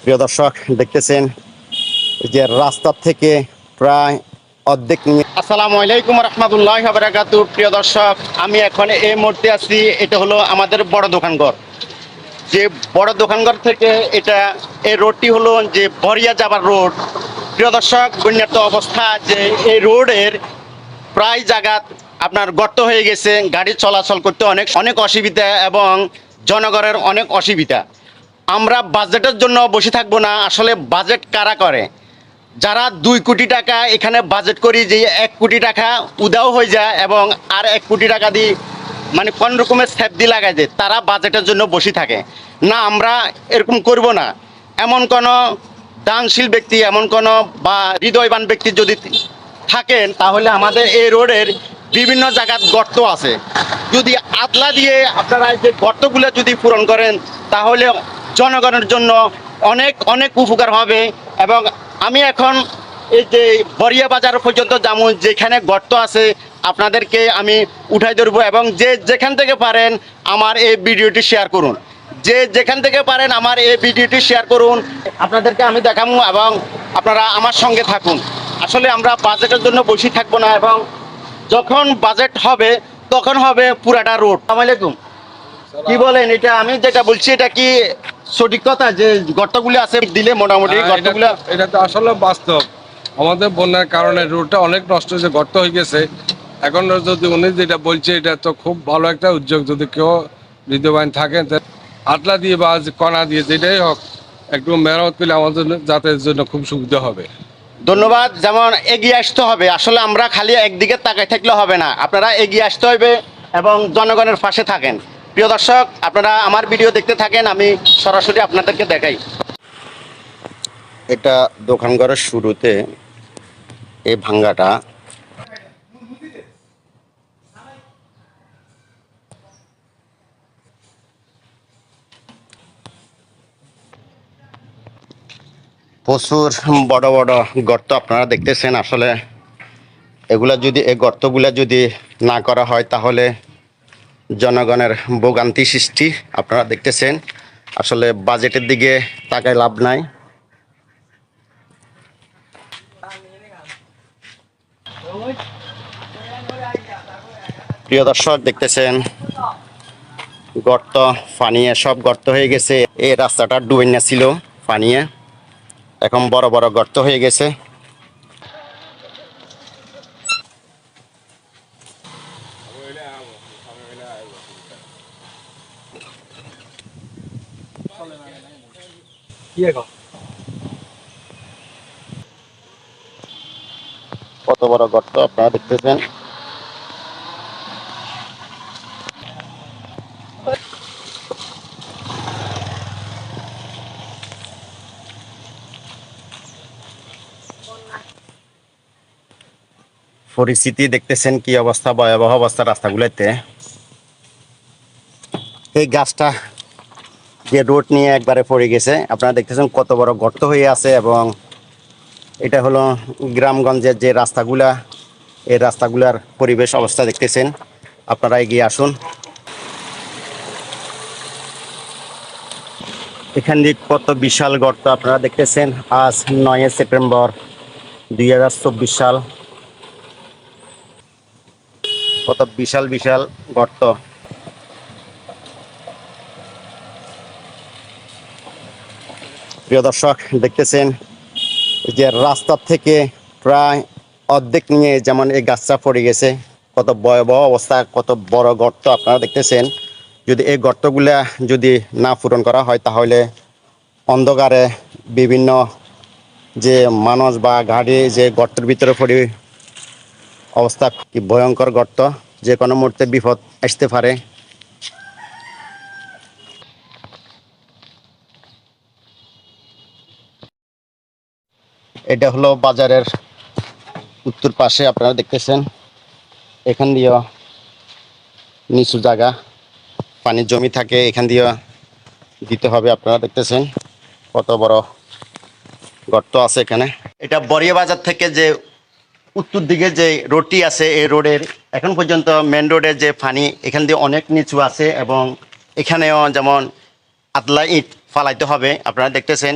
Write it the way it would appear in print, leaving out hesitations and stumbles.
প্রিয় দর্শক দেখতেছেন যে রাস্তা থেকে প্রায় অর্ধেক নিয়ে। আসসালামু আলাইকুম রহমতুল্লাহি ওয়া বারাকাতুহু। প্রিয় দর্শক, আমি এখন এই মুহূর্তে আছি, এটা হলো আমাদের বড় দোকানঘর। যে বড় দোকানঘর থেকে এটা এই রোডটি হলো যে বরিয়া যাবার রোড। প্রিয় দর্শক, বন্যার্ত অবস্থা, যে এই রোডের প্রায় জায়গা আপনার গর্ত হয়ে গেছে, গাড়ি চলাচল করতে অনেক অনেক অসুবিধা এবং জনগণের অনেক অসুবিধা। আমরা বাজেটের জন্য বসে থাকবো না, আসলে বাজেট কারা করে? যারা 2 কোটি টাকা এখানে বাজেট করি, যে 1 কোটি টাকা উদাও হয়ে যায় এবং আর 1 কোটি টাকা দিয়ে মানে কোন রকমের সেফটি লাগাই দেয়, তারা বাজেটের জন্য বসে থাকে না। আমরা এরকম করব না। এমন কোনো দানশীল ব্যক্তি, এমন কোনো বা হৃদয়বান ব্যক্তি যদি থাকেন, তাহলে আমাদের এই রোডের বিভিন্ন জায়গার গর্ত আছে, যদি আদলা দিয়ে আপনারা যে গর্তগুলো যদি পূরণ করেন, তাহলে জনগণের জন্য অনেক অনেক উপকার হবে। এবং আমি এখন এই যে বরিয়া বাজার পর্যন্ত যাবো, যেখানে গর্ত আছে আপনাদেরকে আমি উঠাই ধরবো, এবং যে যেখান থেকে পারেন আমার এই ভিডিওটি শেয়ার করুন। যে যেখান থেকে পারেন আমার এই ভিডিওটি শেয়ার করুন, আপনাদেরকে আমি দেখাবো এবং আপনারা আমার সঙ্গে থাকুন। আসলে আমরা বাজেটের জন্য বসে থাকবো না, এবং যখন বাজেট হবে তখন হবে পুরাটা রোড। আসসালামু আলাইকুম। কি বলেন, এটা আমি যেটা বলছি এটা কি সঠিক কথা? যে গর্তগুলো আছে দিলে মোটামুটি গর্তগুলো, এটা তো আসলে বাস্তব। আমাদের বন্যার কারণে রোডটা অনেক নষ্ট হয়েছে, গর্ত হয়ে গেছে। এখন যদি উনি যেটা বলছে, এটা তো খুব ভালো একটা উদ্যোগ। যদি কেউ হৃদয়বান থাকেন, আটলা দিয়ে বা কণা দিয়ে যেটাই হোক একটু মেরামত করলে আমাদের যাতায়াতের জন্য খুব সুবিধা হবে। ধন্যবাদ। যেমন এগিয়ে আসতে হবে, আসলে আমরা খালি একদিকে তাকাই থাকলে হবে না, আপনারা এগিয়ে আসতে হবে এবং জনগণের পাশে থাকেন। প্রিয় দর্শক, আপনারা আমার ভিডিও দেখতে থাকেন, আমি সরাসরি আপনাদেরকে দেখাই। এটা দোকানঘরের শুরুতে এই ভাঙ্গাটা। প্রচুর বড় বড় গর্ত আপনারা দেখতেছেন। আসলে এগুলা যদি, এই গর্তগুলা যদি না করা হয়, তাহলে জনগণের ভোগান্তি সৃষ্টি। আপনারা দেখতেছেন, আসলে বাজেটের দিকে তাকায় লাভ নাই। প্রিয় দর্শক দেখতেছেন, গর্ত পানিয়ে সব গর্ত হয়ে গেছে। এই রাস্তাটা ডুবে না ছিল পানিয়ে, এখন বড় বড় গর্ত হয়ে গেছে। কত বড় গর্ত আপনারা দেখতেছেন। পরিস্থিতি দেখতেছেন কি অবস্থা, ভয়াবহ অবস্থা রাস্তাগুলোতে। এই গাছটা যে রোড নিয়ে একবারে পড়ে গেছে, আপনারা দেখতেছেন কত বড় গর্ত হয়ে আছে। এবং এটা হলো গ্রামগঞ্জের যে রাস্তাগুলা, এই রাস্তাগুলার পরিবেশ অবস্থা দেখতেছেন। আপনারা এগিয়ে আসুন। এখান দিয়ে কত বিশাল গর্ত আপনারা দেখতেছেন। আজ 9 সেপ্টেম্বর 2024 সাল। কত বিশাল বিশাল গর্ত। প্রিয় দর্শক দেখতেছেন যে রাস্তা থেকে প্রায় অর্ধেক নিয়ে যেমন এই গাছটা পড়ে গেছে, কত ভয়াবহ অবস্থা, কত বড় গর্ত আপনারা দেখতেছেন। যদি এই গর্তগুলা যদি না পূরণ করা হয়, তাহলে অন্ধকারে বিভিন্ন যে মানুষ বা গাড়ি যে গর্তের ভিতরে পড়ে, অবস্থা কি ভয়ঙ্কর গর্ত, যে কোনো মুহূর্তে বিপদ আসতে পারে। এটা হলো বাজারের উত্তর পাশে, আপনারা দেখতেছেন। এখান দিয়ে নিচু জায়গা, পানির জমি থাকে, এখান দিয়ে দিতে হবে। আপনারা দেখতেছেন কত বড় গর্ত আছে এখানে। এটা বরিয়া বাজার থেকে যে উত্তর দিকে যে রোডটি আছে, এই রোডের এখন পর্যন্ত মেন রোডের যে পানি এখান দিয়ে অনেক নিচু আছে, এবং এখানেও যেমন আদলা ইট ফালাইতে হবে। আপনারা দেখতেছেন